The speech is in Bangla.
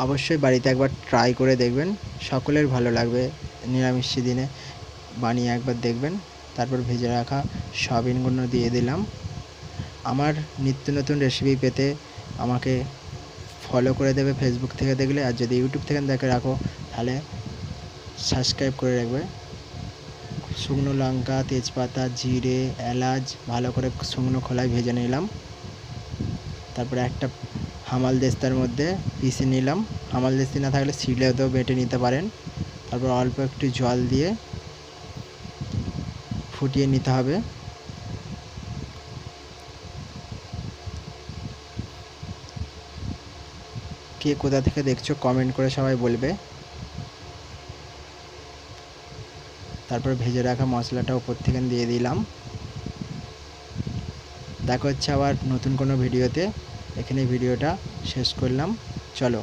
অবশ্যই বাড়িতে একবার ট্রাই করে দেখবেন, সকলের ভালো লাগবে। নিরামিষি দিনে বানিয়ে একবার দেখবেন। তারপর ভেজে রাখা সয়াবিনগুলো দিয়ে দিলাম। আমার নিত্য নতুন রেসিপি পেতে আমাকে ফলো করে দেবে ফেসবুক থেকে দেখলে, আর যদি ইউটিউব থেকে দেখে রাখো তাহলে সাবস্ক্রাইব করে রাখবে। শুকনো লঙ্কা, তেজপাতা, জিরে, এলাচ ভালো করে শুকনো খোলায় ভেজে নিলাম। তারপরে একটা হামালদিস্তার মধ্যে পিষে নিলাম। হামালদিস্তা না থাকলে শিলেতেও বেটে নিতে পারেন। তারপর অল্প একটু জল দিয়ে ফুটিয়ে নিতে হবে। কে কোথা থেকে দেখছো কমেন্ট করে সবাই বলবে। তারপর ভেজে রাখা মশলাটা উপর থেকে দিয়ে দিলাম। দেখা হচ্ছে আবার নতুন কোনো ভিডিওতে। এখানে ভিডিওটা শেষ করলাম। চলো।